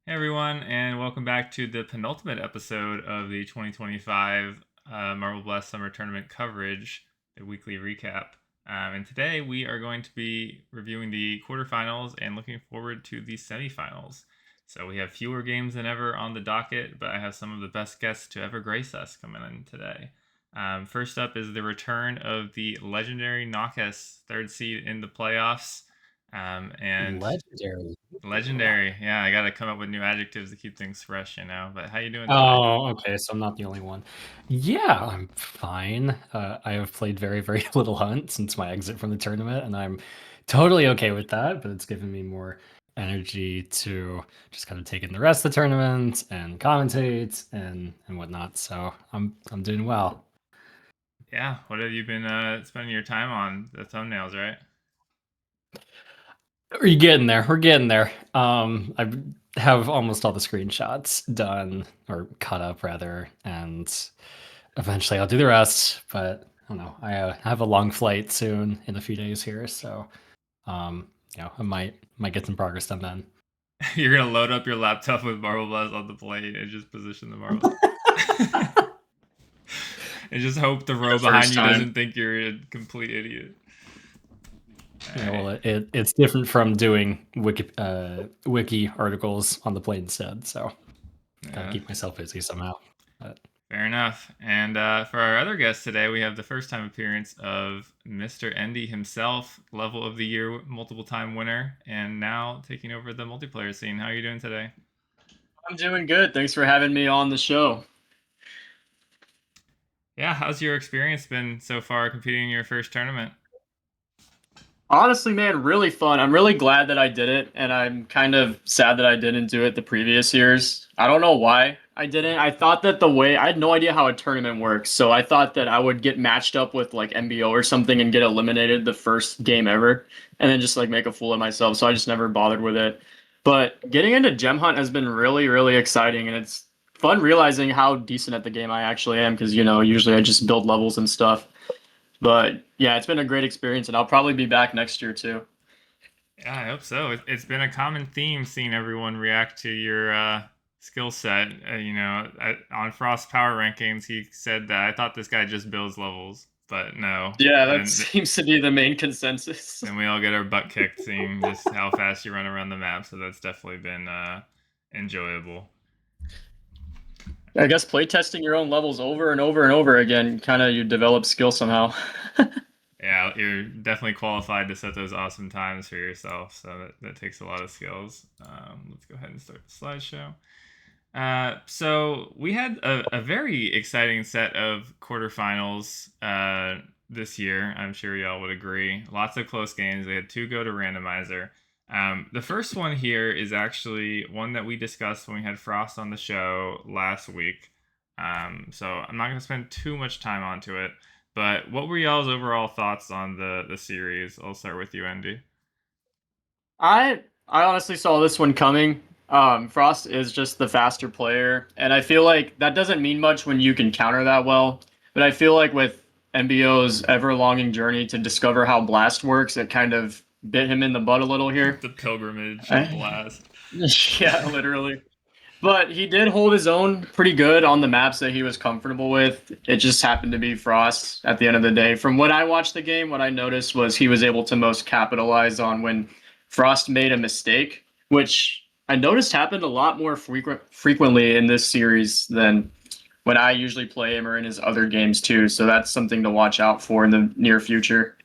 Hey everyone, and welcome back to the penultimate episode of the 2025 Marble Blast Summer Tournament coverage, the weekly recap. And today we are going to be reviewing the quarterfinals and looking forward to the semifinals. So we have fewer games than ever on the docket, but I have some of the best guests to ever grace us coming in today. First up is the return of the legendary Nockess, third seed in the playoffs. And Legendary. Legendary. Yeah, I got to come up with new adjectives to keep things fresh, But how you doing today? Oh, okay. So I'm not the only one. Yeah, I'm fine. I have played very, very little Hunt since my exit from the tournament, and I'm totally okay with that. But it's given me more energy to just kind of take in the rest of the tournament and commentate and whatnot. So I'm doing well. Yeah, what have you been spending your time on? The thumbnails, right? We're getting there. We're getting there. I have almost all the screenshots done or cut up rather, and eventually I'll do the rest. But I don't know. I have a long flight soon in a few days here, so I might get some progress done then. You're gonna load up your laptop with Marble Blast on the plate and just position the marbles. And just hope the row The behind first you time. doesn't think you're a complete idiot. All Yeah, right. well, it's different from doing wiki articles on the plane instead. So gotta Yeah, keep myself busy somehow. But fair enough. And for our other guest today, we have the first time appearance of Mr. Endy himself, level of the year multiple time winner, and now taking over the multiplayer scene. How are you doing today? I'm doing good. Thanks for having me on the show. Yeah, how's your experience been so far competing in your first tournament? Honestly, man, really fun. I'm really glad that I did it, and I'm kind of sad that I didn't do it the previous years. I don't know why I didn't. I thought that I had no idea how a tournament works, so I thought that I would get matched up with like MBO or something and get eliminated the first game ever, and then just like make a fool of myself. So I just never bothered with it. But getting into Gem Hunt has been really, really exciting, and it's fun realizing how decent at the game I actually am because usually I just build levels and stuff. But yeah, it's been a great experience, and I'll probably be back next year too. Yeah, I hope so. It's been a common theme seeing everyone react to your skill set. On Frost Power Rankings, he said that I thought this guy just builds levels, but no. Yeah, that And seems to be the main consensus. then we all get our butt kicked seeing just how fast you run around the map. So that's definitely been enjoyable. I guess playtesting your own levels over and over and over again, kind of you develop skill somehow. Yeah, you're definitely qualified to set those awesome times for yourself. So that takes a lot of skills. Let's go ahead and start the slideshow. So we had a very exciting set of quarterfinals this year. I'm sure y'all would agree. Lots of close games. We had two go to randomizer. The first one here is actually one that we discussed when we had Frost on the show last week. So I'm not going to spend too much time onto it. But what were y'all's overall thoughts on the series? I'll start with you, Endy. I honestly saw this one coming. Frost is just the faster player, and I feel like that doesn't mean much when you can counter that well. But I feel like with MBO's ever-longing journey to discover how Blast works, it kind of bit him in the butt a little here. The pilgrimage of Blast. Yeah, literally. But he did hold his own pretty good on the maps that he was comfortable with. It just happened to be Frost at the end of the day. From when I watched the game, what I noticed was he was able to most capitalize on when Frost made a mistake, which I noticed happened a lot more frequently in this series than when I usually play him or in his other games too. So that's something to watch out for in the near future.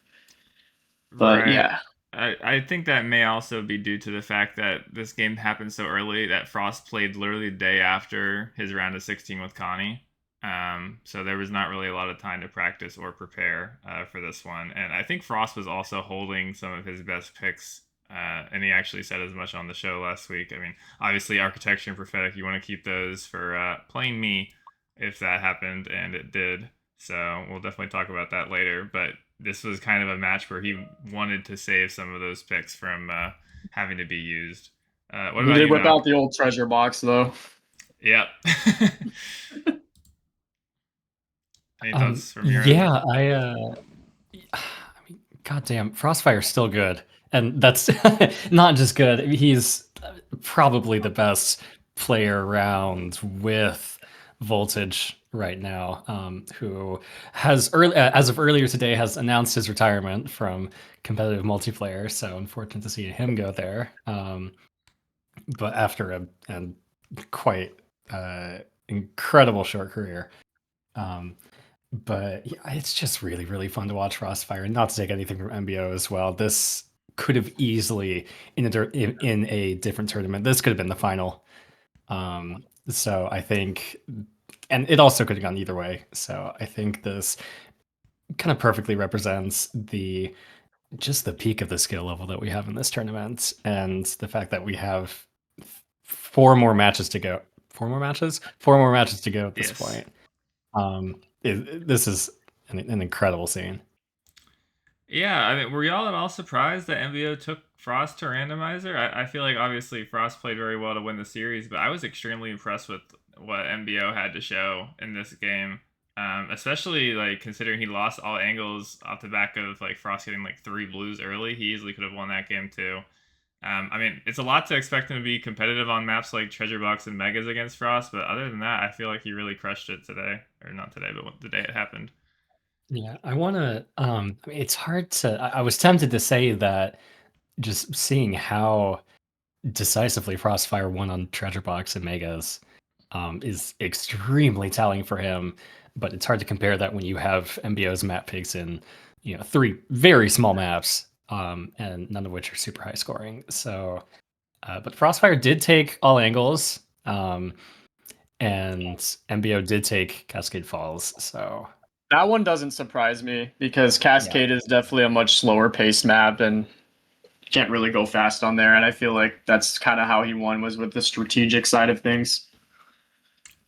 But Right. yeah. I think that may also be due to the fact that this game happened so early that Frost played literally the day after his round of 16 with Connie. So there was not really a lot of time to practice or prepare for this one. And I think Frost was also holding some of his best picks. And he actually said as much on the show last week. I mean, obviously, Architecture and Prophetic, you want to keep those for playing me if that happened, and it did. So we'll definitely talk about that later. But this was kind of a match where he wanted to save some of those picks from having to be used. What He about did you, whip Knock? out the old treasure box though. Yep. Any thoughts from your end? Yeah, I mean, goddamn, Frostfire's still good, and that's not just good. He's probably the best player around with Voltage right now, who has as of earlier today has announced his retirement from competitive multiplayer. So unfortunate to see him go there. But after a quite incredible short career. But yeah, it's just really, really fun to watch Frostfire. And not to take anything from MBO as well. This could have easily in a different tournament. This could have been the final. So I think, and it also could have gone either way. So I think this kind of perfectly represents just the peak of the skill level that we have in this tournament, and the fact that we have 4 more matches to go. 4 more matches. 4 more matches to go at this Yes. point. This is an incredible scene. Yeah, I mean, were y'all at all surprised that MBO took Frost to randomizer? I feel like obviously Frost played very well to win the series, but I was extremely impressed with what MBO had to show in this game. Especially like considering he lost all angles off the back of like Frost getting like 3 blues early. He easily could have won that game too. I mean, it's a lot to expect him to be competitive on maps like Treasure Box and Megas against Frost, but other than that, I feel like he really crushed it today, or not today, but the day it happened. Yeah, I want to. I mean, it's hard to. I was tempted to say that just seeing how decisively Frostfire won on Treasure Box and Megas is extremely telling for him. But it's hard to compare that when you have MBO's map picks in, 3 very small maps, and none of which are super high scoring. So, but Frostfire did take all angles, and MBO did take Cascade Falls. So That one doesn't surprise me because Cascade is definitely a much slower paced map and you can't really go fast on there. And I feel like that's kind of how he won, was with the strategic side of things.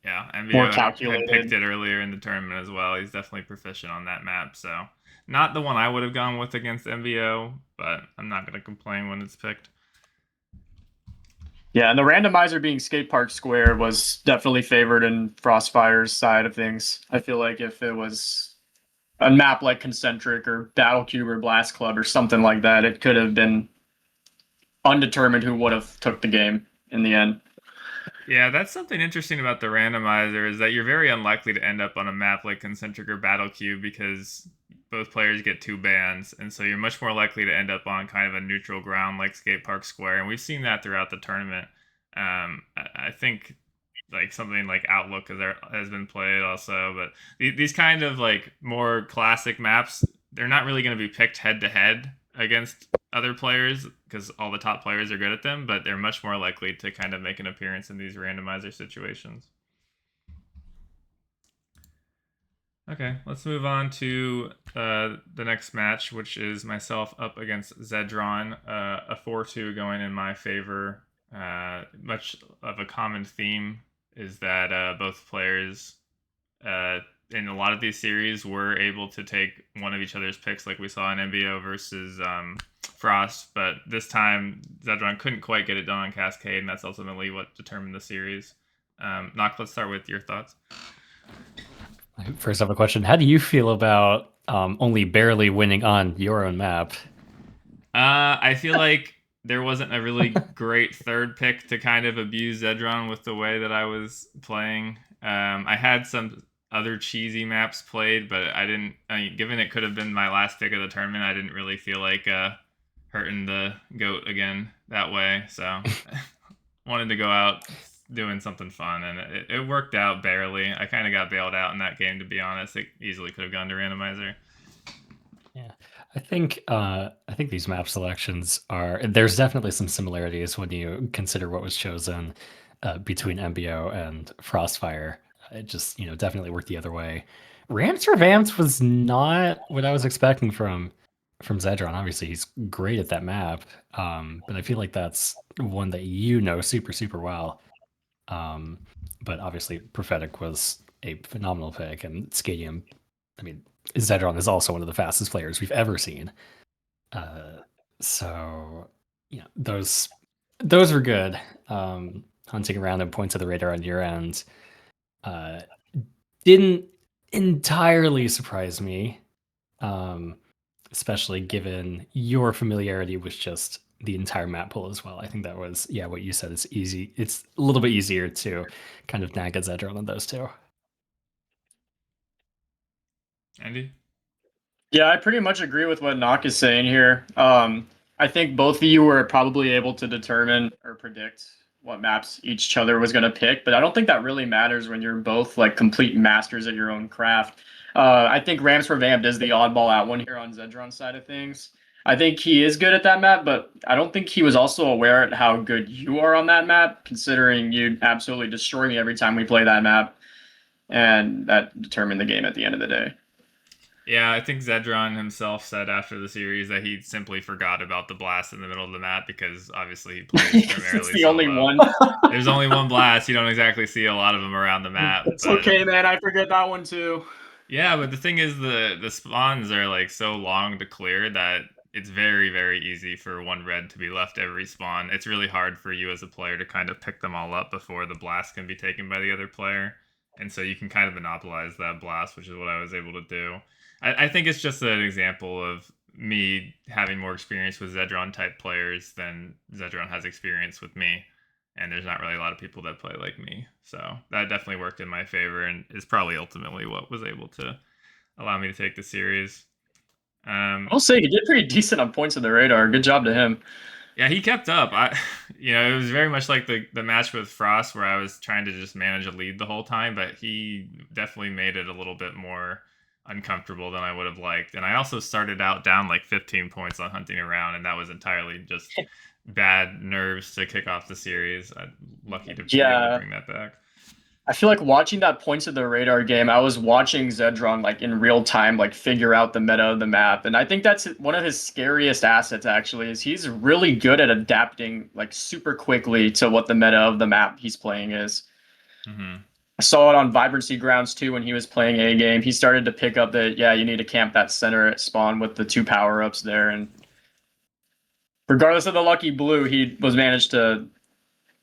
Yeah, More MBO had calculated. picked it earlier in the tournament as well. He's definitely proficient on that map, so not the one I would have gone with against MBO, but I'm not going to complain when it's picked. Yeah, and the randomizer being Skate Park Square was definitely favored in Frostfire's side of things. I feel like if it was a map like Concentric or Battle Cube or Blast Club or something like that, it could have been undetermined who would have took the game in the end. Yeah, that's something interesting about the randomizer is that you're very unlikely to end up on a map like Concentric or Battle Cube because both players get 2 bans, and so you're much more likely to end up on kind of a neutral ground like Skate Park Square, and we've seen that throughout the tournament. I think like something like Outlook has been played also, but these kind of like more classic maps, they're not really going to be picked head to head against other players because all the top players are good at them, but they're much more likely to kind of make an appearance in these randomizer situations. Okay, let's move on to the next match, which is myself up against Zedron, a 4-2 going in my favor. Much of a common theme is that both players in a lot of these series were able to take one of each other's picks, like we saw in MBO versus Frost, but this time Zedron couldn't quite get it done on Cascade, and that's ultimately what determined the series. Nock, let's start with your thoughts. First off, a question: how do you feel about only barely winning on your own map? I feel like there wasn't a really great third pick to kind of abuse Zedron with the way that I was playing. I had some other cheesy maps played, but I didn't. Given it could have been my last pick of the tournament, I didn't really feel like hurting the goat again that way. So wanted to go out doing something fun, and it worked out barely. I kind of got bailed out in that game, to be honest. It easily could have gone to randomizer. Yeah, I think these map selections there's definitely some similarities when you consider what was chosen between MBO and Frostfire. It just definitely worked the other way. Ramps Revamped was not what I was expecting from Zedron. Obviously, he's great at that map, but I feel like that's one that super super well. But obviously, Prophetic was a phenomenal pick, and Scadium. I mean, Zedron is also one of the fastest players we've ever seen. So those were good. Hunting around and points of the radar on your end didn't entirely surprise me, especially given your familiarity with just the entire map pool as well. I think that was what you said. It's easy. It's a little bit easier to kind of nag a Zedron than those two. Andy? Yeah, I pretty much agree with what Nock is saying here. I think both of you were probably able to determine or predict what maps each other was going to pick, but I don't think that really matters when you're both like complete masters at your own craft. I think Rams Revamped is the oddball out one here on Zedron's side of things. I think he is good at that map, but I don't think he was also aware at how good you are on that map, considering you absolutely destroy me every time we play that map, and that determined the game at the end of the day. Yeah, I think Zedron himself said after the series that he simply forgot about the blast in the middle of the map because obviously he plays primarily It's the solo. only one. There's only one blast. You don't exactly see a lot of them around the map. It's okay, man. I forget that one too. Yeah, but the thing is, the spawns are like so long to clear that it's very, very easy for one red to be left every spawn. It's really hard for you as a player to kind of pick them all up before the blast can be taken by the other player. And so you can kind of monopolize that blast, which is what I was able to do. I think it's just an example of me having more experience with Zedron type players than Zedron has experience with me. And there's not really a lot of people that play like me. So that definitely worked in my favor and is probably ultimately what was able to allow me to take the series. I'll say he did pretty decent on points of the radar. Good job to him. Yeah, he kept up. It was very much like the match with Frost where I was trying to just manage a lead the whole time, but he definitely made it a little bit more uncomfortable than I would have liked. And I also started out down like 15 points on hunting around, and that was entirely just bad nerves to kick off the series. I'm lucky to be able to bring that back. I feel like watching that points of the radar game, I was watching Zedron like in real time, like figure out the meta of the map. And I think that's one of his scariest assets actually, is he's really good at adapting like super quickly to what the meta of the map he's playing is. Mm-hmm. I saw it on Vibrancy Grounds too when he was playing A game. He started to pick up that, yeah, you need to camp that center at spawn with the 2 power-ups there. And regardless of the lucky blue, he was managed to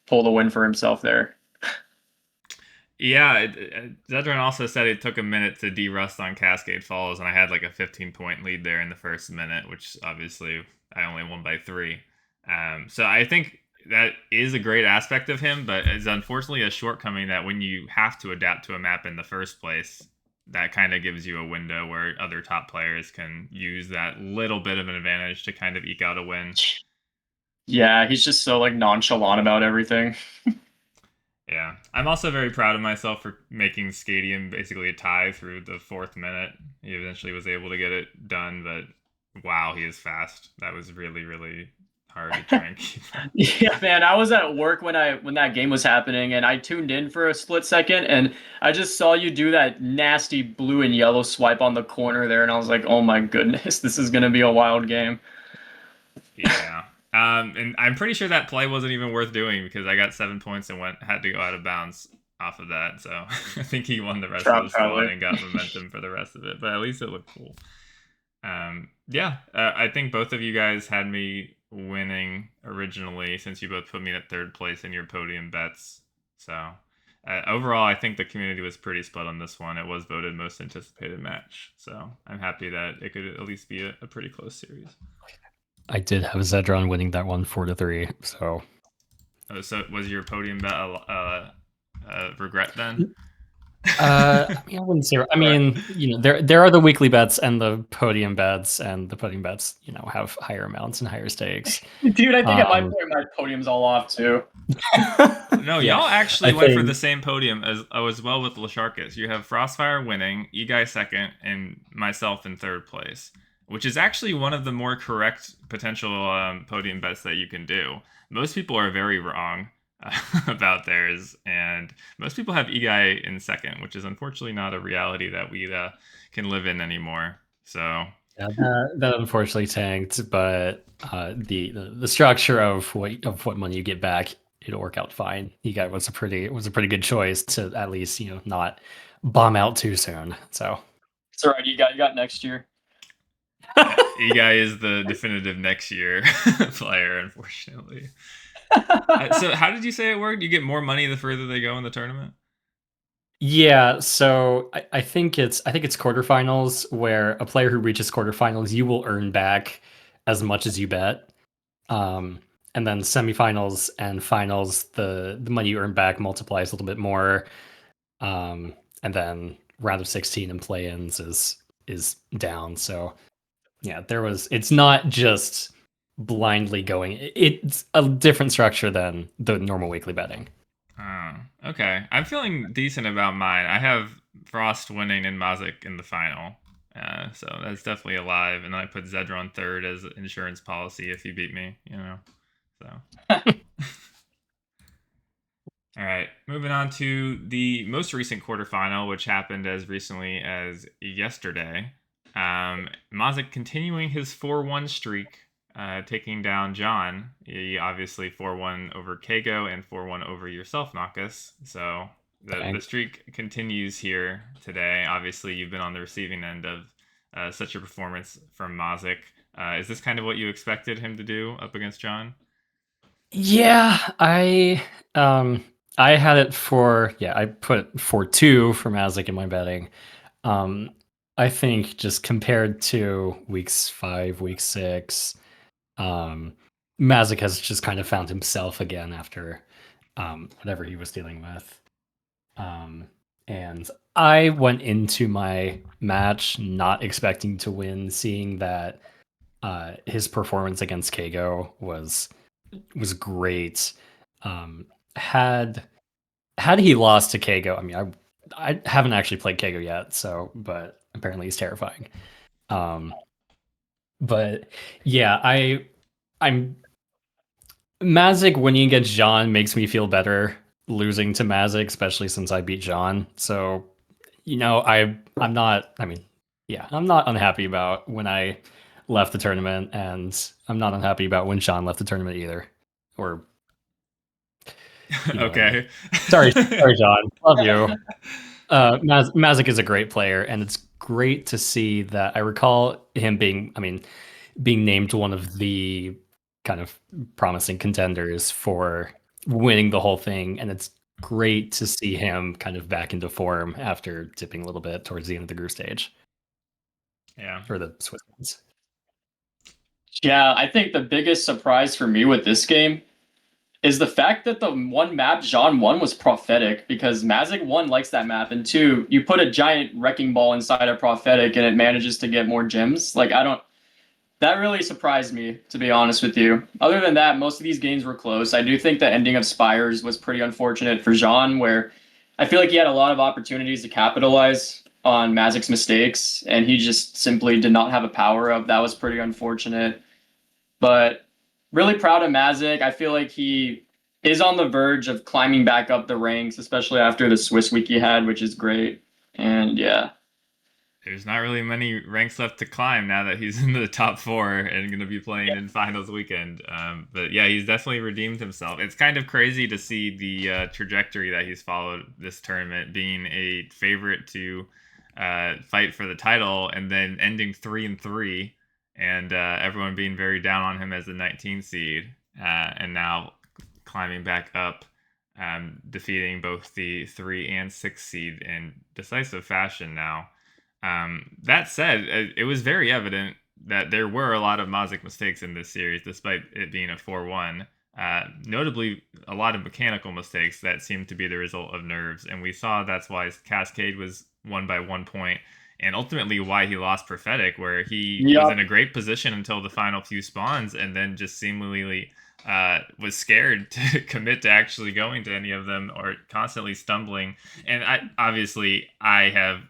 pull the win for himself there. Yeah, Zedron also said it took a minute to de-rust on Cascade Falls, and I had like a 15-point lead there in the first minute, which obviously I only won by 3. So I think that is a great aspect of him, but it's unfortunately a shortcoming that when you have to adapt to a map in the first place, that kind of gives you a window where other top players can use that little bit of an advantage to kind of eke out a win. Yeah, he's just so like nonchalant about everything. Yeah, I'm also very proud of myself for making Scadium basically a tie through the 4th minute. He eventually was able to get it done, but wow, he is fast. That was really, really hard to try and keep. Yeah, man, I was at work when that game was happening, and I tuned in for a split second, and I just saw you do that nasty blue and yellow swipe on the corner there, and I was like, oh my goodness, this is gonna be a wild game. Yeah. And I'm pretty sure that play wasn't even worth doing because I got 7 points and had to go out of bounds off of that. So I think he won the rest of the spawn and got momentum for the rest of it. But at least it looked cool. I think both of you guys had me winning originally since you both put me at 3rd place in your podium bets. So overall, I think the community was pretty split on this one. It was voted most anticipated match. So I'm happy that it could at least be a pretty close series. I did have Zedron winning that one 4-3. So, so was your podium bet a regret then? I mean, I wouldn't say. I mean, there are the weekly bets and the podium bets, and the podium bets, have higher amounts and higher stakes. Dude, I think at my point, my podium's all off too. No, y'all actually went for the same podium as well with Lasharkus. You have Frostfire winning, Eguy 2nd, and myself in 3rd place, which is actually one of the more correct potential podium bets that you can do. Most people are very wrong about theirs, and most people have Eguy in 2nd, which is unfortunately not a reality that we can live in anymore. So yeah, that unfortunately tanked, but the structure of what money you get back, it'll work out fine. Eguy was a pretty good choice to at least not bomb out too soon. So it's all right. You got next year. Eguy is the definitive next year player, unfortunately. So how did you say it worked? You get more money the further they go in the tournament? Yeah, so I think it's quarterfinals where a player who reaches quarterfinals, you will earn back as much as you bet. And then semifinals and finals, the money you earn back multiplies a little bit more. And then round of 16 and play-ins is down. So yeah, it's not just blindly going. It's a different structure than the normal weekly betting. Oh, okay. I'm feeling decent about mine. I have Frost winning and Mazik in the final. So that's definitely alive. And then I put Zedron third as insurance policy if he beat me, So. All right, moving on to the most recent quarterfinal, which happened as recently as yesterday. Mazik continuing his 4-1 streak, taking down John. He obviously 4-1 over Kago and 4-1 over yourself, Nockess. So the streak continues here today. Obviously, you've been on the receiving end of such a performance from Mazik. Is this kind of what you expected him to do up against John? Yeah, I had it I put 4-2 for Mazik in my betting. I think just compared to weeks 5, week 6, Mazik has just kind of found himself again after whatever he was dealing with. And I went into my match not expecting to win, seeing that his performance against Kago was great. Had he lost to Kago, I mean, I haven't actually played Kago yet, but apparently he's terrifying. But yeah, I'm Mazik winning against John makes me feel better losing to Mazik, especially since I beat John. So, I'm not. I mean, yeah, I'm not unhappy about when I left the tournament, and I'm not unhappy about when John left the tournament either. Or Okay. Sorry, John. Love you. Mazik is a great player, and it's great to see that. I recall him being named one of the kind of promising contenders for winning the whole thing, and it's great to see him kind of back into form after dipping a little bit towards the end of the group stage. Yeah. For the Swiss ones. Yeah, I think the biggest surprise for me with this game is the fact that the one map Jean won was prophetic, because Mazik, one, likes that map, and two, you put a giant wrecking ball inside a prophetic and it manages to get more gems. Like, that really surprised me, to be honest with you. Other than that, most of these games were close. I do think the ending of Spires was pretty unfortunate for Jean, where I feel like he had a lot of opportunities to capitalize on Mazik's mistakes, and he just simply did not have a power up. That was pretty unfortunate. But really proud of Mazik. I feel like he is on the verge of climbing back up the ranks, especially after the Swiss week he had, which is great. And yeah. There's not really many ranks left to climb now that he's in the top 4 and going to be playing in finals weekend. But yeah, he's definitely redeemed himself. It's kind of crazy to see the trajectory that he's followed this tournament, being a favorite to fight for the title and then ending 3-3, and everyone being very down on him as the 19 seed, and now climbing back up. Defeating both the 3 and 6 seed in decisive fashion now. That said, it was very evident that there were a lot of Mazik mistakes in this series, despite it being a 4-1. Notably, a lot of mechanical mistakes that seemed to be the result of nerves, and we saw that's why Cascade was won by 1 point, and ultimately why he lost Prophetic, where he was in a great position until the final few spawns, and then just seemingly was scared to commit to actually going to any of them, or constantly stumbling. And I have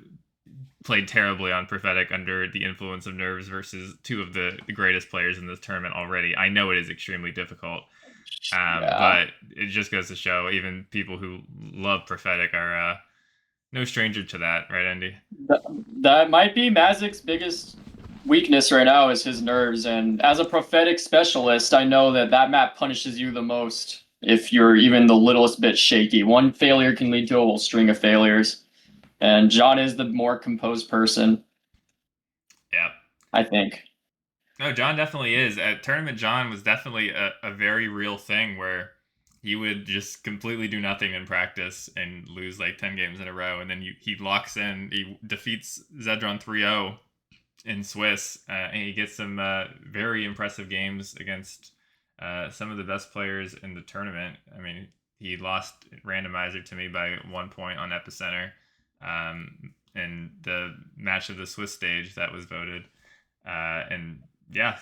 played terribly on Prophetic under the influence of nerves versus two of the greatest players in this tournament already. I know it is extremely difficult, but it just goes to show even people who love Prophetic are no stranger to that, right, Endy? That might be Mazik's biggest weakness right now is his nerves. And as a Prophetic specialist, I know that map punishes you the most if you're even the littlest bit shaky. One failure can lead to a whole string of failures. And John is the more composed person. Yeah. I think. No, John definitely is. At Tournament John was definitely a very real thing where he would just completely do nothing in practice and lose like 10 games in a row. And then he locks in, he defeats Zedron 3-0 in Swiss, and he gets some very impressive games against some of the best players in the tournament. I mean, he lost randomizer to me by 1 point on Epicenter, in the match of the Swiss stage that was voted. And yeah,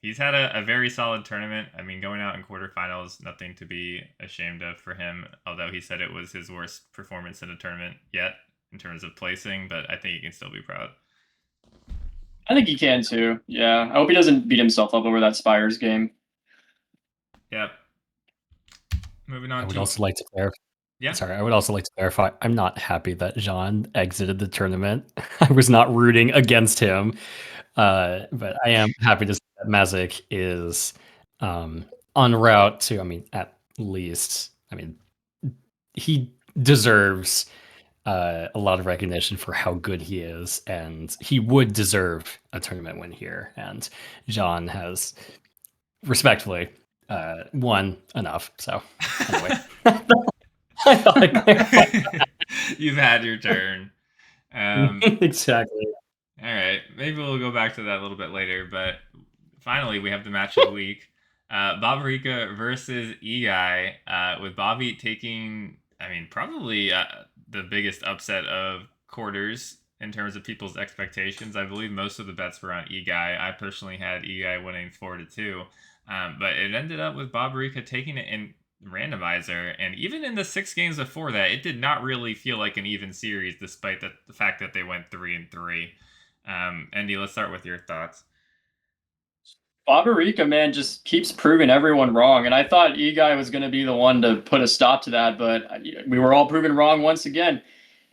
he's had a very solid tournament. I mean, going out in quarterfinals, nothing to be ashamed of for him. Although he said it was his worst performance in a tournament yet in terms of placing, but I think he can still be proud. I think he can too. Yeah, I hope he doesn't beat himself up over that Spires game. Yep. Moving on I would to also like to clarify. yeah. Sorry, I would also like to clarify. I'm not happy that Jean exited the tournament. I was not rooting against him, but I am happy to see that Mazik is en route to. I mean, at least. I mean, he deserves a lot of recognition for how good he is, and he would deserve a tournament win here. And Jean has respectfully won enough. So anyway, I thought I'd clarify. You've had your turn. Exactly. All right, maybe we'll go back to that a little bit later. But finally, we have the match of the week: Bobarica versus Eguy. With Bobby taking, I mean, probably the biggest upset of quarters in terms of people's expectations. I believe most of the bets were on Eguy. I personally had Eguy winning 4-2, but it ended up with Bobarica taking it in randomizer, and even in the 6 games before that, it did not really feel like an even series, despite the fact that they went 3-3. Endy, let's start with your thoughts. Bobarica, man, just keeps proving everyone wrong. And I thought Eguy was going to be the one to put a stop to that, but we were all proven wrong once again.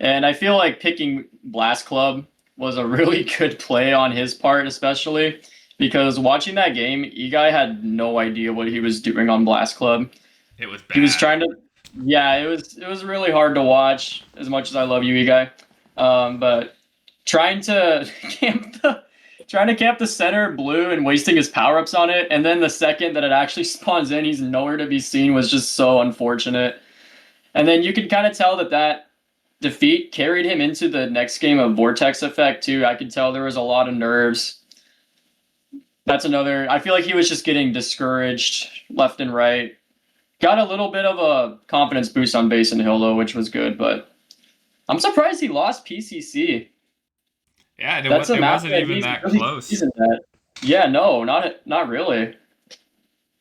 And I feel like picking Blast Club was a really good play on his part, especially because watching that game, Eguy had no idea what he was doing on Blast Club. It was bad. He was trying to, yeah, it was really hard to watch. As much as I love you, Eguy, but trying to camp the center blue and wasting his power ups on it, and then the second that it actually spawns in, he's nowhere to be seen, was just so unfortunate. And then you can kind of tell that defeat carried him into the next game of Vortex Effect too. I could tell there was a lot of nerves. That's another. I feel like he was just getting discouraged left and right. Got a little bit of a confidence boost on base and hill though, which was good. But I'm surprised he lost PCC. Yeah, it That's a map wasn't that even he's that really close. decent at. Yeah, no, not really.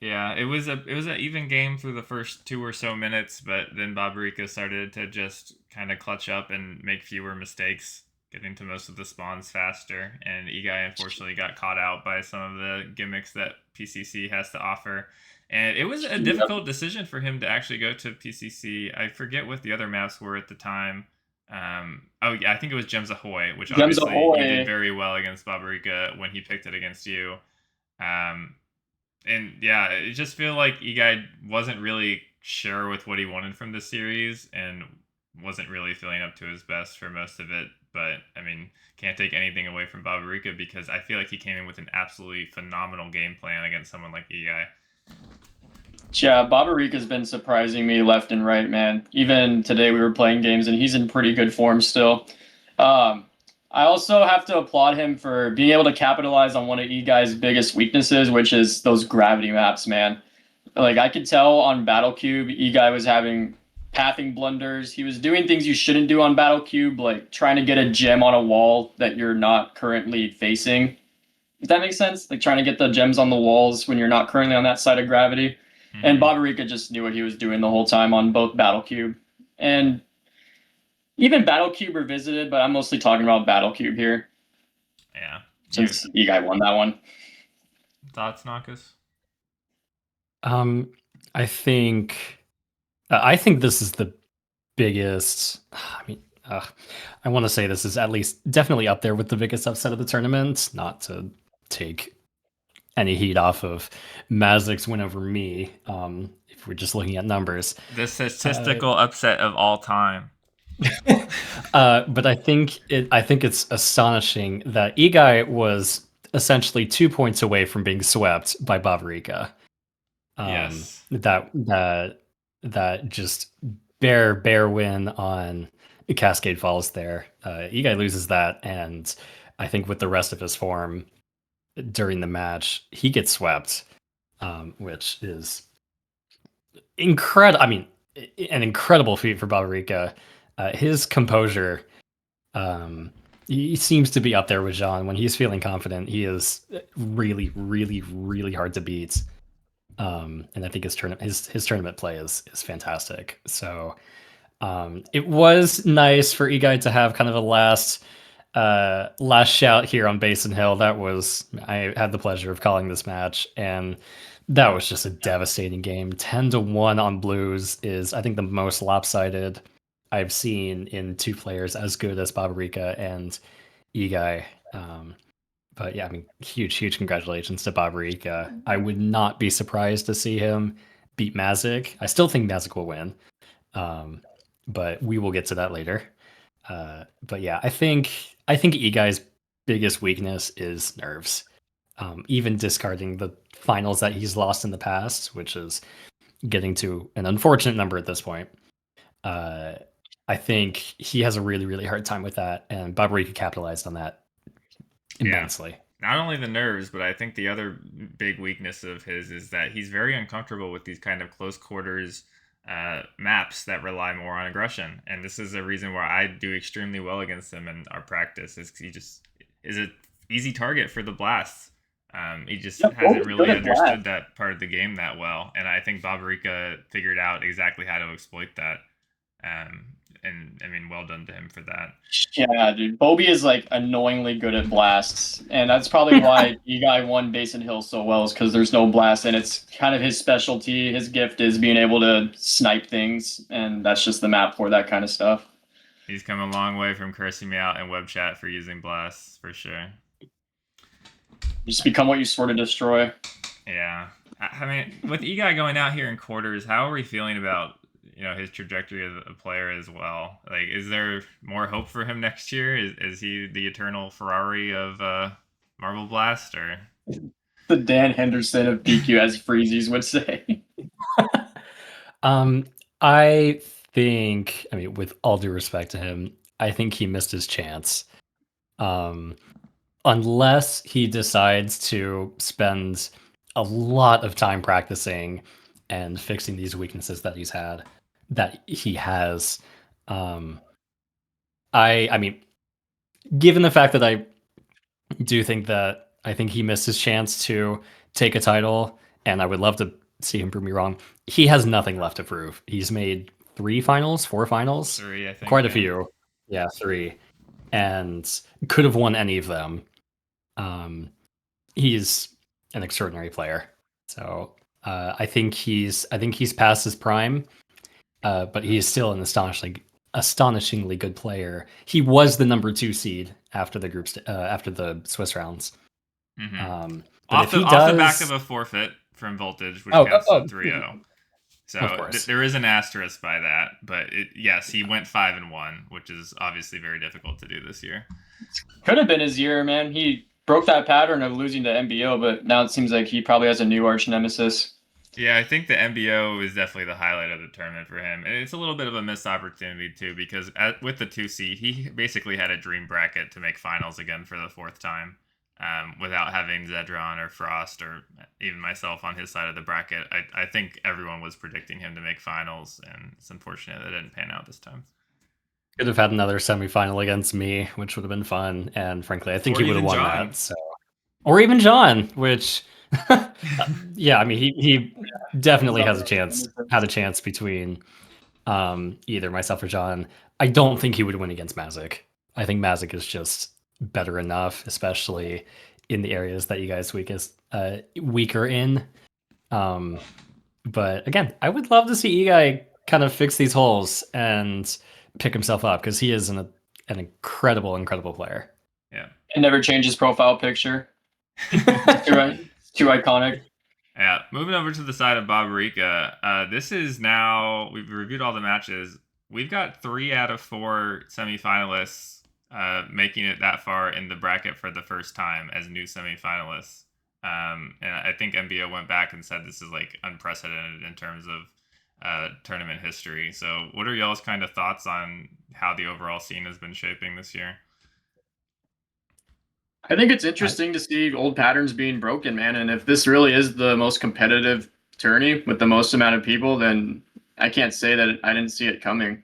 Yeah, it was an even game through the first 2 or so minutes, but then Bobarica started to just kind of clutch up and make fewer mistakes, getting to most of the spawns faster. And Eguy unfortunately got caught out by some of the gimmicks that PCC has to offer. And it was a difficult decision for him to actually go to PCC. I forget what the other maps were at the time. Oh yeah, I think it was Gems Ahoy, which Gems obviously Ahoy. you did very well against Bobarica when he picked it against you. Um, and yeah, it just feel like Eguy wasn't really sure with what he wanted from this series and wasn't really feeling up to his best for most of it. But I mean, can't take anything away from Bobarica because I feel like he came in with an absolutely phenomenal game plan against someone like Eguy. Yeah, Bobarica's been surprising me left and right, man. Even today we were playing games and he's in pretty good form still. I also have to applaud him for being able to capitalize on one of Eguy's biggest weaknesses, which is those gravity maps, man. Like I could tell on Battle Cube, Eguy was having pathing blunders. He was doing things you shouldn't do on Battle Cube, like trying to get a gem on a wall that you're not currently facing. If that makes sense, like trying to get the gems on the walls when you're not currently on that side of gravity. And Bobarica just knew what he was doing the whole time on both Battle Cube and even Battle Cube Revisited, but I'm mostly talking about Battle Cube here. Yeah. Since Eguy won that one. Thoughts, Nockess? I think this is the biggest. I mean, I want to say this is at least definitely up there with the biggest upset of the tournament. Not to take any heat off of Mazik's win over me. If we're just looking at numbers, the statistical upset of all time. But I think it's astonishing that Eguy was essentially 2 points away from being swept by Bobarica. Yes. That just bare win on Cascade Falls there. Eguy loses that, and I think with the rest of his form during the match, he gets swept. which is incredible. I mean, an incredible feat for Babarika. His composure, he seems to be up there with Jean. When he's feeling confident, he is really, really, really hard to beat. And I think his tournament play is fantastic. So it was nice for Eguy to have kind of a last shout here on Basin Hill. I had the pleasure of calling this match, and that was just a devastating game. 10-1 on Blues is, I think, the most lopsided I've seen in two players as good as Babarika and Eguy. But yeah, I mean, huge congratulations to Babarika. I would not be surprised to see him beat Mazik. I still think Mazik will win, but we will get to that later. But yeah, I think Eguy's biggest weakness is nerves. Even discarding the finals that he's lost in the past, which is getting to an unfortunate number at this point. I think he has a really, really hard time with that, and Babarika capitalized on that immensely. Yeah. Not only the nerves, but I think the other big weakness of his is that he's very uncomfortable with these kind of close quarters maps that rely more on aggression. And this is a reason why I do extremely well against him in our practice. Is he just is an easy target for the blasts. He just hasn't really understood that part of the game that well, and I think Babarika figured out exactly how to exploit that. Um, and I mean, well done to him for that. Yeah, dude. Bobby is like annoyingly good at blasts, and that's probably why Eguy won Basin Hill so well, is because there's no blast, and it's kind of his specialty. His gift is being able to snipe things, and that's just the map for that kind of stuff. He's come a long way from cursing me out in web chat for using blasts, for sure. You just become what you sort of destroy. Yeah. I mean, with Eguy going out here in quarters, how are we feeling about his trajectory as a player as well? Like, is there more hope for him next year? Is he the eternal Ferrari of Marble Blast, or The Dan Henderson of PQ, as Freezies would say. I think, I mean, with all due respect to him, I think he missed his chance. Unless he decides to spend a lot of time practicing and fixing these weaknesses that he has. I mean, given the fact that I do think that I think he missed his chance to take a title, and I would love to see him prove me wrong. He has nothing left to prove. He's made 4 finals, 3? I think quite a few. Yeah, 3, and could have won any of them. He's an extraordinary player. So I think he's past his prime, but he is still an astonishingly good player. He was the number 2 seed after the after the Swiss rounds. Mm-hmm. But off the back of a forfeit from Voltage, which counts to 3-0. So there is an asterisk by that, but yes, he went 5-1, which is obviously very difficult to do this year. Could have been his year, man. He broke that pattern of losing to MBO, but now it seems like he probably has a new arch nemesis. Yeah, I think the MBO is definitely the highlight of the tournament for him. And it's a little bit of a missed opportunity, too, because with the 2 seed, he basically had a dream bracket to make finals again for the 4th time without having Zedron or Frost or even myself on his side of the bracket. I think everyone was predicting him to make finals, and it's unfortunate that it didn't pan out this time. Could have had another semifinal against me, which would have been fun. And frankly, I think he would have won John. that. So, or even John, which, yeah, I mean, he definitely had a chance between either myself or John. I don't think he would win against Mazik. I think Mazik is just better enough, especially in the areas that you guys weaker in. But again, I would love to see Eguy kind of fix these holes and pick himself up, because he is an incredible player. Yeah, and never change his profile picture. Too iconic. Yeah, moving over to the side of Babarika, this is now, we've reviewed all the matches. We've got 3 out of 4 semifinalists making it that far in the bracket for the first time as new semifinalists. And I think MBO went back and said this is like unprecedented in terms of tournament history. So what are y'all's kind of thoughts on how the overall scene has been shaping this year? I think it's interesting to see old patterns being broken, man. And if this really is the most competitive tourney with the most amount of people, then I can't say that I didn't see it coming.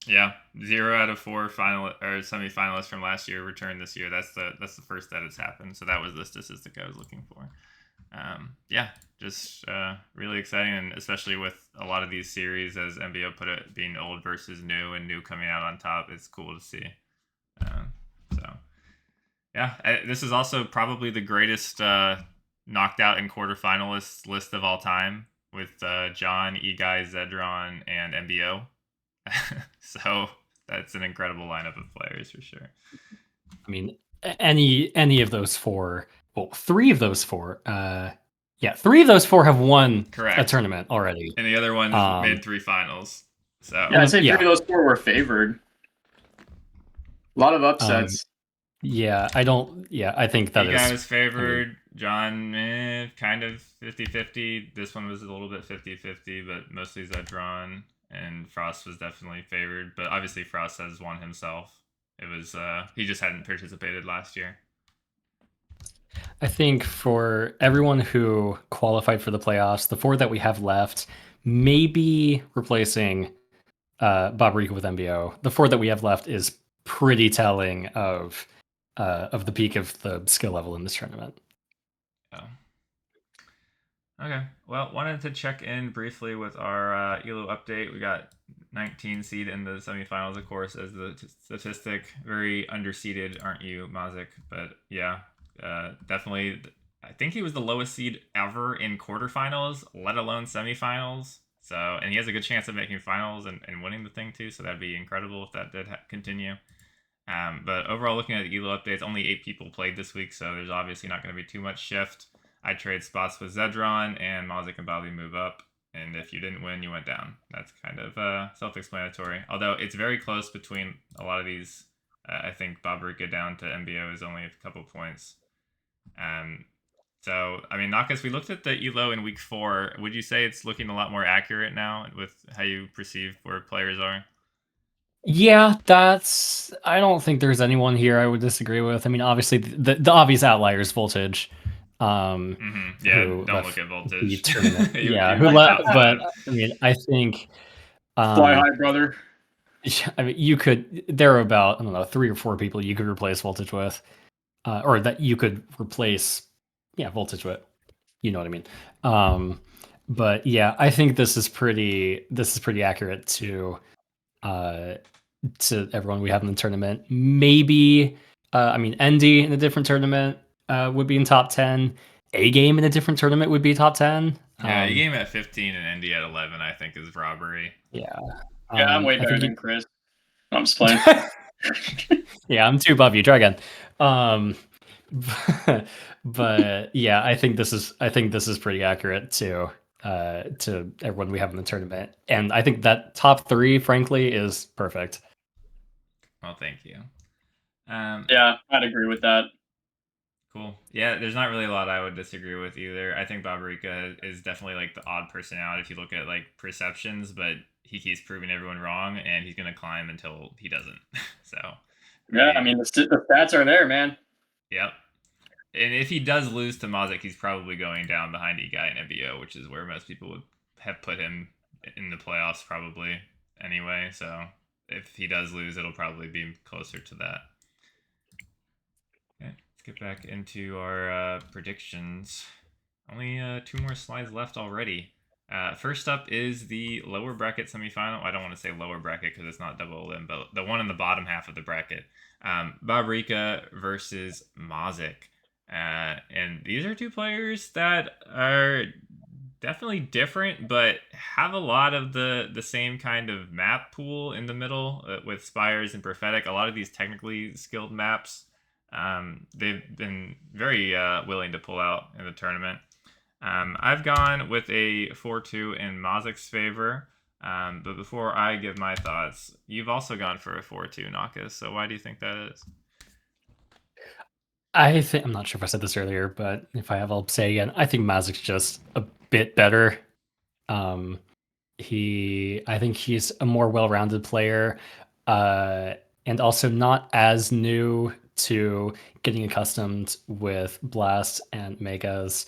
Yeah, 0 out of 4 final or semifinalists from last year returned this year. That's the first that it's happened. So that was the statistic I was looking for. Yeah, just really exciting, and especially with a lot of these series, as MBO put it, being old versus new, and new coming out on top. It's cool to see. So yeah, this is also probably the greatest knocked out in quarterfinalists list of all time, with John, Eguy, Zedron, and MBO. So that's an incredible lineup of players for sure. I mean, any of those four, well, three of those four, three of those four have won Correct. a tournament already. And the other ones made 3 finals. So yeah, I'd say 3 of those 4 were favored. A lot of upsets. I think that you guys is favored. John, kind of 50-50. This one was a little bit 50-50, but mostly Zedron. And Frost was definitely favored, but obviously Frost has won himself. It was he just hadn't participated last year. I think for everyone who qualified for the playoffs, the 4 that we have left, maybe replacing Bob with MBO, the 4 that we have left is pretty telling of the peak of the skill level in this tournament. Oh. Okay. Well, wanted to check in briefly with our ELO update. We got 19 seed in the semifinals, of course, as the statistic. Very underseeded, aren't you, Mazik? But yeah, definitely. I think he was the lowest seed ever in quarterfinals, let alone semifinals. So, and he has a good chance of making finals and winning the thing too. So that'd be incredible if that did continue. But overall, looking at the ELO updates, only 8 people played this week, so there's obviously not going to be too much shift. I trade spots with Zedron, and Mazik and Bobby move up. And if you didn't win, you went down. That's kind of self-explanatory. Although it's very close between a lot of these. I think Babrika down to MBO is only a couple points. So, I mean, Nockess, we looked at the ELO in week 4. Would you say it's looking a lot more accurate now with how you perceive where players are? Yeah, I don't think there's anyone here I would disagree with. I mean, obviously the obvious outlier is Voltage. Yeah, don't look at Voltage. The tournament. Who left, but I mean, I think Fly high, brother. I mean, there are about, I don't know, 3 or 4 people you could replace Voltage with, or that you could replace, Voltage with. You know what I mean? But yeah, I think this is pretty accurate to everyone we have in the tournament. Maybe, I mean, Endy in a different tournament would be in top 10. A game in a different tournament would be top 10. Yeah, a game at 15 and Endy at 11, I think, is robbery. Yeah. Yeah, I'm way better than Chris. I'm just playing. Yeah, I'm 2 above you. Try again. But yeah, I think this is pretty accurate to everyone we have in the tournament, and I think that top 3, frankly, is perfect. Well, thank you. Yeah, I'd agree with that. Cool. Yeah, there's not really a lot I would disagree with either. I think Babrika is definitely like the odd personality if you look at like perceptions, but he keeps proving everyone wrong, and he's gonna climb until he doesn't. So. Yeah, I mean the stats are there, man. Yep. And if he does lose to Mazik, he's probably going down behind Eguy and MBO, which is where most people would have put him in the playoffs probably anyway. So if he does lose, it'll probably be closer to that. Okay, let's get back into our predictions. Only 2 more slides left already. First up is the lower bracket semifinal. I don't want to say lower bracket because it's not double elim, but the one in the bottom half of the bracket. Babrika versus Mazik. And these are 2 players that are definitely different, but have a lot of the same kind of map pool in the middle with Spires and Prophetic. A lot of these technically skilled maps, they've been very willing to pull out in the tournament. I've gone with a 4-2 in Mazik's favor. But before I give my thoughts, you've also gone for a 4-2, Nockess. So why do you think that is? I'm not sure if I said this earlier, but if I have, I'll say again. I think Mazik's just a bit better. I think he's a more well-rounded player, and also not as new to getting accustomed with Blast and Megas.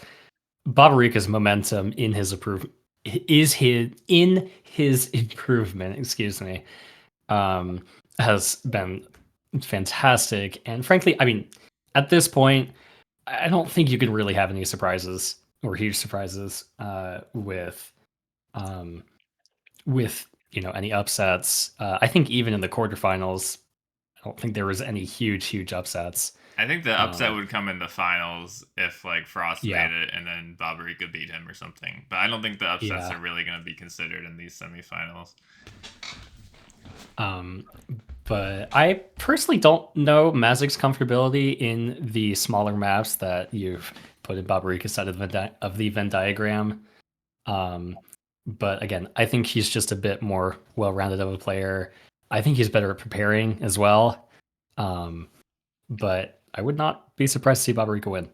Babarika's momentum in his improvement, excuse me, has been fantastic. And frankly, I mean, at this point, I don't think you can really have any surprises or huge surprises um, with any upsets. I think even in the quarterfinals, I don't think there was any huge upsets. I think the upset would come in the finals if like Frost Yeah. made it and then Babarika beat him or something. But I don't think the upsets Yeah. are really going to be considered in these semifinals. But I personally don't know Mazik's comfortability in the smaller maps that you've put in Babarika's side of the Venn diagram. But again, I think he's just a bit more well-rounded of a player. I think he's better at preparing as well. But I would not be surprised to see Babarika win.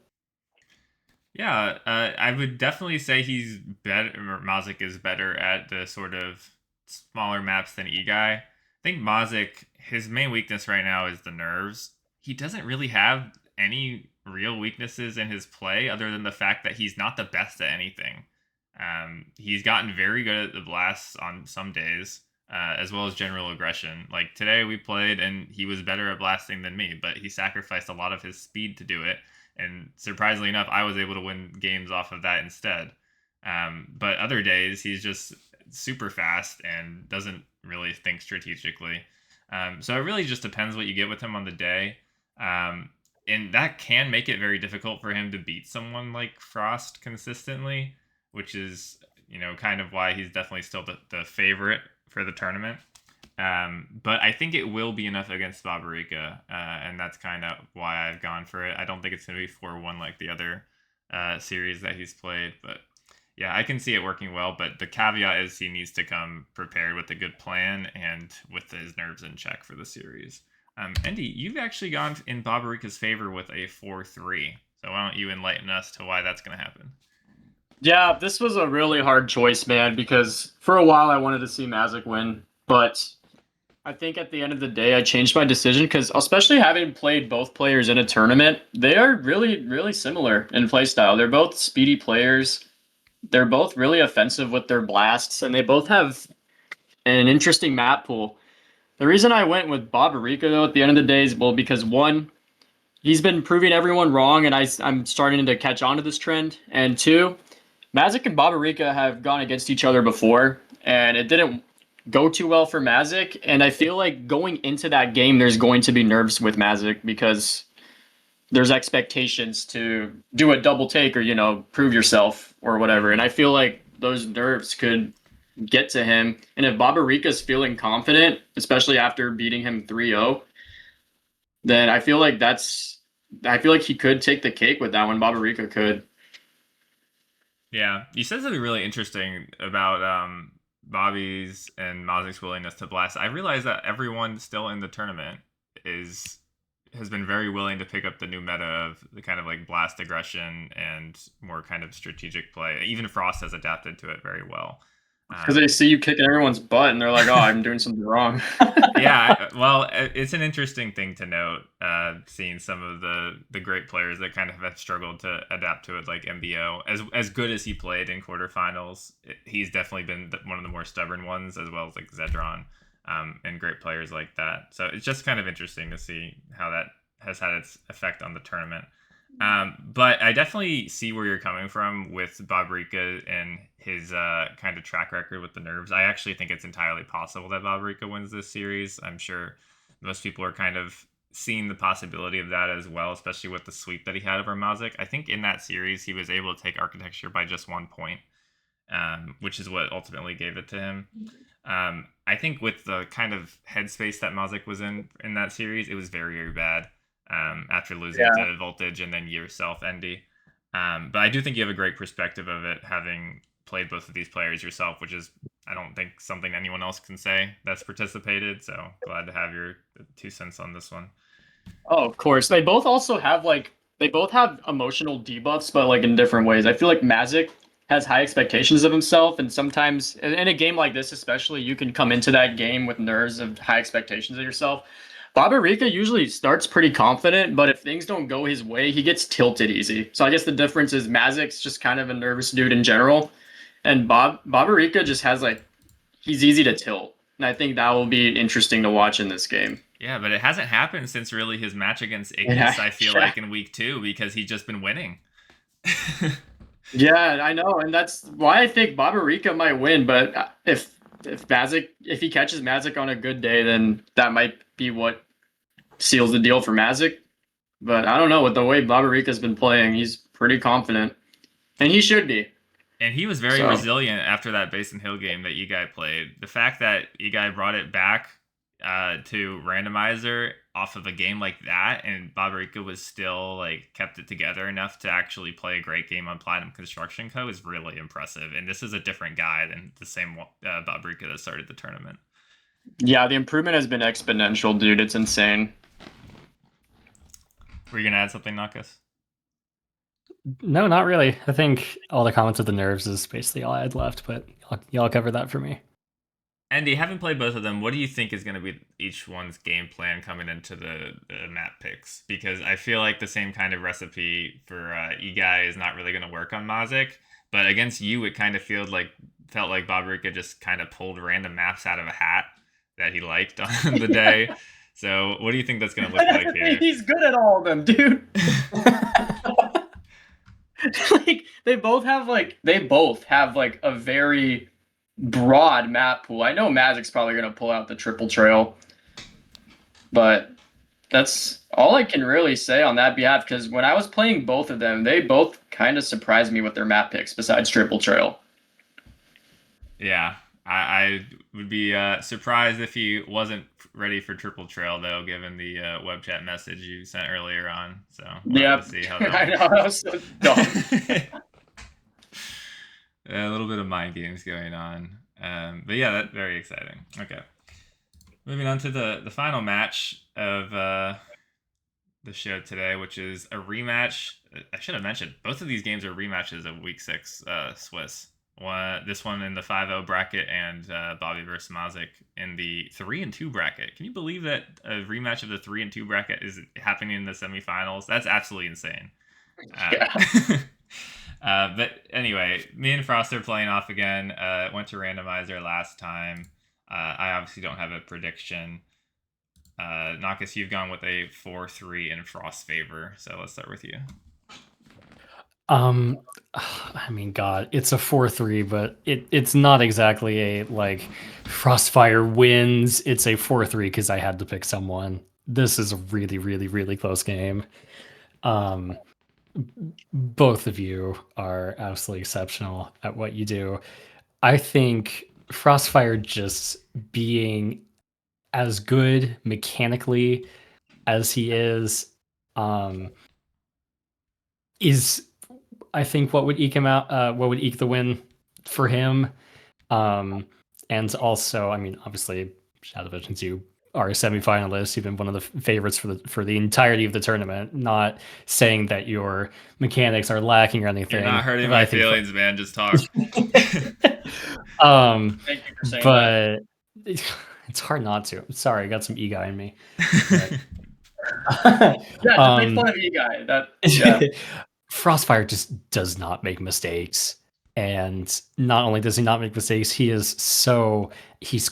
Yeah, I would definitely say he's better. Mazik is better at the sort of smaller maps than Eguy. I think Mazik, his main weakness right now is the nerves. He doesn't really have any real weaknesses in his play other than the fact that he's not the best at anything. He's gotten very good at the blasts on some days, as well as general aggression. Like today we played and he was better at blasting than me, but he sacrificed a lot of his speed to do it. And surprisingly enough, I was able to win games off of that instead. But other days, he's just super fast and doesn't really think strategically. So it really just depends what you get with him on the day. And that can make it very difficult for him to beat someone like Frost consistently, which is, kind of why he's definitely still the favorite for the tournament. But I think it will be enough against Babarika, and that's kind of why I've gone for it. I don't think it's going to be 4-1 like the other series that he's played, but yeah, I can see it working well. But the caveat is he needs to come prepared with a good plan and with his nerves in check for the series. Endy, you've actually gone in Babarika's favor with a 4-3, so why don't you enlighten us to why that's going to happen? Yeah, this was a really hard choice, man, because for a while I wanted to see Mazik win, but I think at the end of the day, I changed my decision because, especially having played both players in a tournament, they are really similar in playstyle. They're both speedy players. They're both really offensive with their blasts, and they both have an interesting map pool. The reason I went with Babarika, though, at the end of the day is, well, because one, he's been proving everyone wrong, and I'm starting to catch on to this trend. And two, Mazik and Babarika have gone against each other before, and it didn't go too well for Mazik. And I feel like going into that game, there's going to be nerves with Mazik because there's expectations to do a double take or, prove yourself or whatever. And I feel like those nerves could get to him. And if Babarika's feeling confident, especially after beating him 3-0, then I feel like he could take the cake with that one. Babarika could. Yeah, you said something really interesting about Bobby's and Mazik's willingness to blast. I realized that everyone still in the tournament has been very willing to pick up the new meta of the kind of like blast aggression and more kind of strategic play. Even Frost has adapted to it very well. Because they see you kicking everyone's butt and they're like, oh, I'm doing something wrong. Yeah, well, it's an interesting thing to note, seeing some of the great players that kind of have struggled to adapt to it, like MBO. As good as he played in quarterfinals, he's definitely been one of the more stubborn ones, as well as like Zedron, and great players like that. So it's just kind of interesting to see how that has had its effect on the tournament. But I definitely see where you're coming from with Babarika and his kind of track record with the nerves. I actually think it's entirely possible that Babarika wins this series. I'm sure most people are kind of seeing the possibility of that as well, especially with the sweep that he had over Mazik. I think in that series he was able to take architecture by just 1 point, which is what ultimately gave it to him. I think with the kind of headspace that Mazik was in that series, it was very bad. After losing to Voltage and then yourself, Endy. But I do think you have a great perspective of it, having played both of these players yourself, which is, I don't think, something anyone else can say that's participated. So glad to have your 2 cents on this one. Oh, of course. They both also have emotional debuffs, but like in different ways. I feel like Mazik has high expectations of himself, and sometimes in a game like this, especially, you can come into that game with nerves of high expectations of yourself. Babarica usually starts pretty confident, but if things don't go his way, he gets tilted easy. So I guess the difference is Mazic's just kind of a nervous dude in general, and Babarica just has like he's easy to tilt, and I think that will be interesting to watch in this game. Yeah, but it hasn't happened since really his match against Ignis, Yeah, I feel yeah. like, in week 2, because he's just been winning. Yeah, I know, and that's why I think Babarica might win. But if Mazic if he catches Mazic on a good day, then that might be what seals the deal for Mazic. But I don't know, with the way Babarica's been playing, he's pretty confident, and he should be. And he was very So resilient after that Basin Hill game that Eguy played. The fact that Eguy brought it back to randomizer off of a game like that, and Babarica was still like kept it together enough to actually play a great game on Platinum Construction Co. is really impressive. And this is a different guy than the same Babarica that started the tournament. yeah, the improvement has been exponential, dude. It's insane. Were you gonna add something, Nockess? No, not really. I think all the comments of the nerves is basically all I had left, but y'all covered that for me. Andy, having played both of them, what do you think is going to be each one's game plan coming into the map picks? Because I feel like the same kind of recipe for Eguy is not really going to work on Mazic, but against you, it kind of felt like Babarica just kind of pulled random maps out of a hat that he liked on the day. So, what do you think that's going to look like here? He's good at all of them, dude. Like they both have like a very broad map pool. I know Magic's probably gonna pull out the triple trail, but that's all I can really say on that behalf. Because when I was playing both of them, they both kind of surprised me with their map picks. Besides triple trail, Yeah, I would be surprised if he wasn't ready for triple trail, though, given the web chat message you sent earlier on. So we'll have to see how that I know that was so dumb. A little bit of mind games going on. But yeah, that's very exciting. Okay. Moving on to the final match of the show today, which is a rematch. I should have mentioned, both of these games are rematches of Week 6 Swiss. This one in the 5-0 bracket and Bobby versus Mazic in the 3-2 bracket. Can you believe that a rematch of the 3-2 bracket is happening in the semifinals? That's absolutely insane. Yeah. But anyway, me and Frost are playing off again. Went to randomizer last time. I obviously don't have a prediction. Nockess, you've gone with a 4-3 in Frost's favor. So let's start with you. I mean, God, it's a 4-3, but it's not exactly a like Frostfire wins. It's a 4-3 because I had to pick someone. This is a really, really, really close game. Both of you are absolutely exceptional at what you do. I think Frostfire just being as good mechanically as he is I think what would eke him out, what would eke the win for him. And also, I mean, obviously, Shadow Visions, you are a semifinalist. You've been one of the favorites for the entirety of the tournament. Not saying that your mechanics are lacking or anything. You're not hurting my feelings, man. Just talk. Thank you for saying but it's hard not to. Sorry, I got some Eguy in me. Yeah, just make fun of Eguy. Yeah. Frostfire just does not make mistakes. And not only does he not make mistakes, he's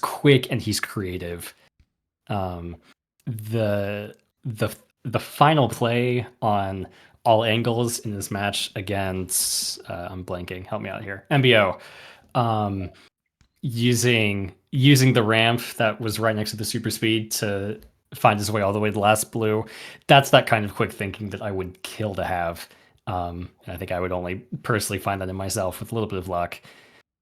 quick and he's creative. The final play on all angles in this match against I'm blanking, help me out here. MBO. Using the ramp that was right next to the super speed to find his way all the way to the last blue. That's that kind of quick thinking that I would kill to have. And I think I would only personally find that in myself with a little bit of luck.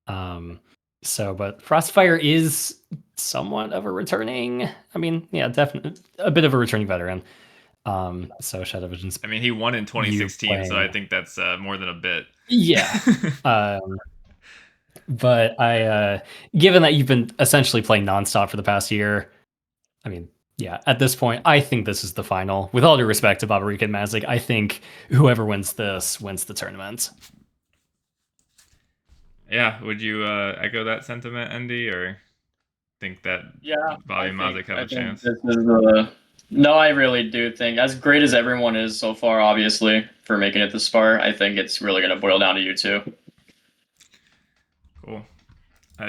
But Frostfire is somewhat of a returning. I mean, yeah, definitely a bit of a returning veteran. So Shadow Visions. I mean, he won in 2016, so I think that's more than a bit. Yeah. But given that you've been essentially playing nonstop for the past year, I mean, yeah, at this point, I think this is the final. With all due respect to Babarica and Mazic, I think whoever wins this wins the tournament. Yeah, would you echo that sentiment, Endy, or think that Bobby and Mazic have a chance? No, I really do think, as great as everyone is so far, obviously, for making it this far, I think it's really going to boil down to you two. Cool.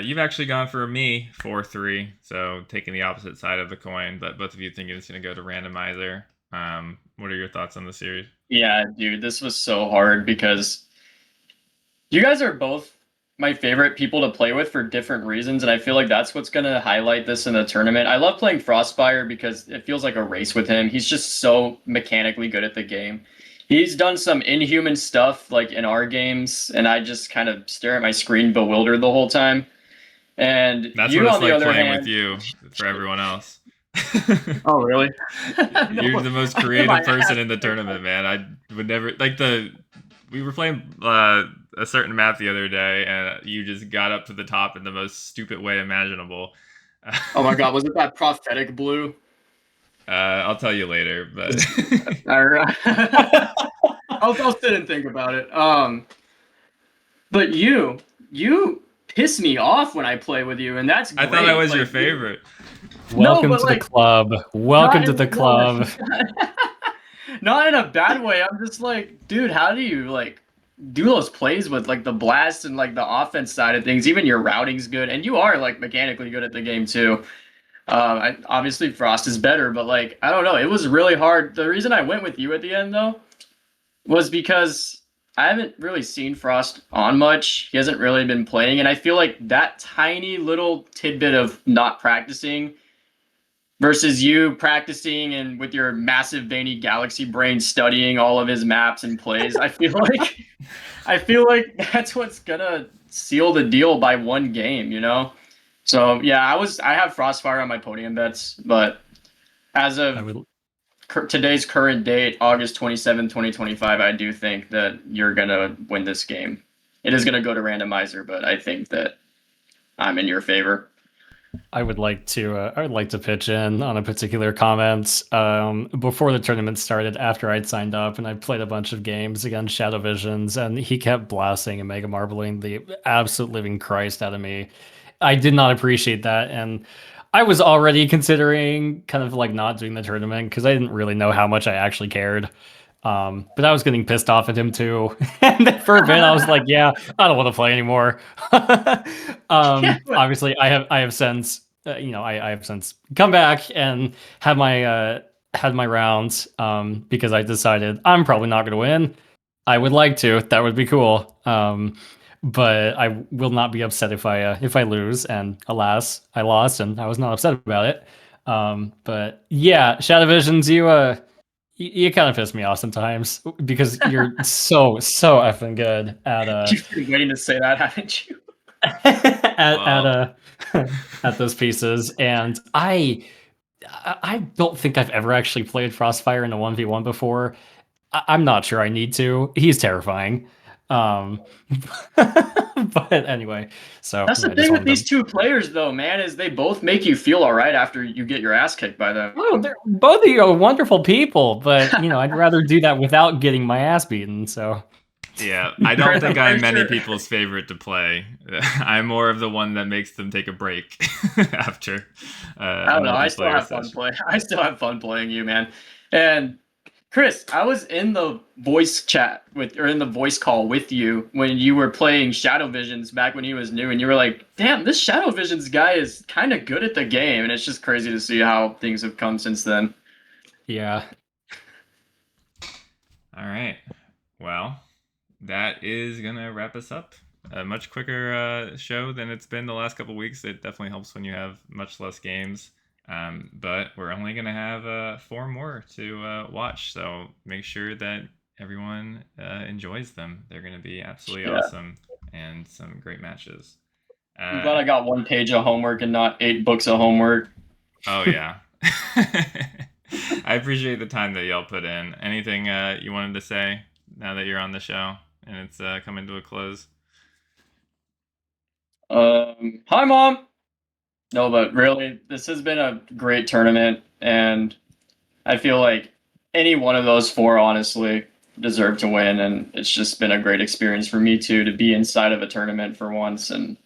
You've actually gone for me 4-3, so taking the opposite side of the coin, but both of you think it's going to go to randomizer. What are your thoughts on the series? Yeah, dude, this was so hard because you guys are both my favorite people to play with for different reasons, and I feel like that's what's going to highlight this in the tournament. I love playing Frostfire because it feels like a race with him. He's just so mechanically good at the game. He's done some inhuman stuff like in our games, and I just kind of stare at my screen bewildered the whole time. And That's what you, it's on the like other playing with hand, you for everyone else. oh really? You're No, the most I get my creative person ass in the kicked. tournament, man. I would never like the. We were playing a certain map the other day, and you just got up to the top in the most stupid way imaginable. Oh my god, was it that prophetic blue? I'll tell you later, but All right. I'll sit and think about it. But you piss me off when I play with you, and that's I thought I great. was your Like, favorite. no, Welcome but to the like, club. Welcome not to in the no, club. not in a bad way. I'm just like, dude, how do you like do those plays with like the blast and like the offense side of things? Even your routing's good, and you are like mechanically good at the game too. Obviously Frost is better, but like I don't know, it was really hard. The reason I went with you at the end though was because I haven't really seen Frost on much. He hasn't really been playing, and I feel like that tiny little tidbit of not practicing versus you practicing and with your massive veiny galaxy brain studying all of his maps and plays. I feel like that's what's gonna seal the deal by one game, you know? So yeah, I have Frostfire on my podium bets, but as I of would today's current date, August 27th, 2025, I do think that you're going to win this game. It is going to go to randomizer, but I think that I'm in your favor. I would like to pitch in on a particular comment. Before the tournament started, after I'd signed up and I played a bunch of games against Shadow Visions, and he kept blasting and mega marbling the absolute living Christ out of me. I did not appreciate that, and I was already considering kind of like not doing the tournament because I didn't really know how much I actually cared. But I was getting pissed off at him too. And for a bit, I was like, "Yeah, I don't want to play anymore." Yeah, but Obviously, I have since I have since come back and had my rounds because I decided I'm probably not going to win. I would like to. That would be cool. But I will not be upset if I lose. And alas, I lost, and I was not upset about it. But yeah, Shadow Visions, you kind of piss me off sometimes because you're so effing good at you've been waiting to say that, haven't you? at Well, at those pieces, and I don't think I've ever actually played Frostfire in a 1v1 before. I'm not sure I need to. He's terrifying. Um, but anyway, so That's yeah, the I just thing with wanted these to. two players, though, man, is they both make you feel all right after you get your ass kicked by them. Oh, they're both of you are wonderful people, but I'd rather do that without getting my ass beaten. So yeah, I don't Chris, I'm think I'm pretty many sure. people's favorite to play. I'm more of the one that makes them take a break after I a don't know. I still multiplayer have fun session. playing. I still have fun playing you, man. And Chris, I was in the voice chat with, or in the voice call with you when you were playing Shadow Visions back when he was new, and you were like, "Damn, this Shadow Visions guy is kind of good at the game," and it's just crazy to see how things have come since then. yeah, All right. Well, that is gonna wrap us up. A much quicker show than it's been the last couple weeks. It definitely helps when you have much less games. But we're only gonna have 4 more to watch, so make sure that everyone enjoys them. They're gonna be absolutely Yeah, awesome and some great matches. I'm glad Uh, I got one page of homework and not 8 books of homework. oh yeah. I appreciate the time that y'all put in. Anything you wanted to say now that you're on the show and it's coming to a close? Hi, mom. No, but really, this has been a great tournament, and I feel like any one of those four honestly deserve to win, and it's just been a great experience for me too to be inside of a tournament for once and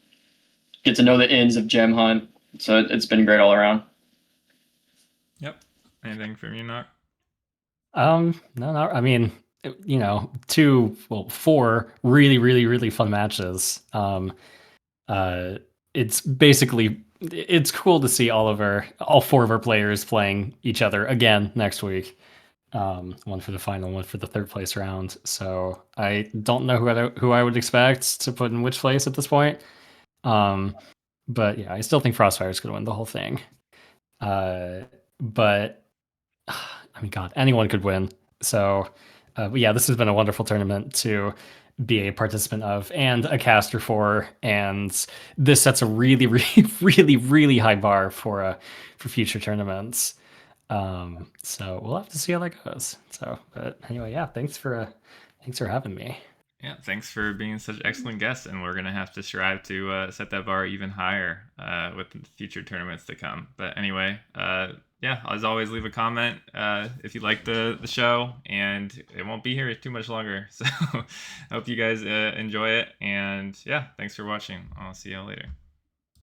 get to know the ins of Gem Hunt. So it's been great all around. Yep. Anything from you, Nock? No, I mean, four really, really, really fun matches. It's basically it's cool to see all four of our players playing each other again next week. One for the final, one for the third place round. So I don't know who I would expect to put in which place at this point. But yeah, I still think Frostfire is going to win the whole thing. But I mean, God, anyone could win. So, but yeah, this has been a wonderful tournament to be a participant of and a caster for, and this sets a really, really, really, really high bar for future tournaments. So we'll have to see how that goes. So, but anyway, yeah, thanks for having me. Yeah, thanks for being such excellent guests, and we're gonna have to strive to set that bar even higher with the future tournaments to come. But anyway, yeah, as always, leave a comment if you like the show, and it won't be here too much longer. So I hope you guys enjoy it, and yeah, thanks for watching. I'll see y'all later.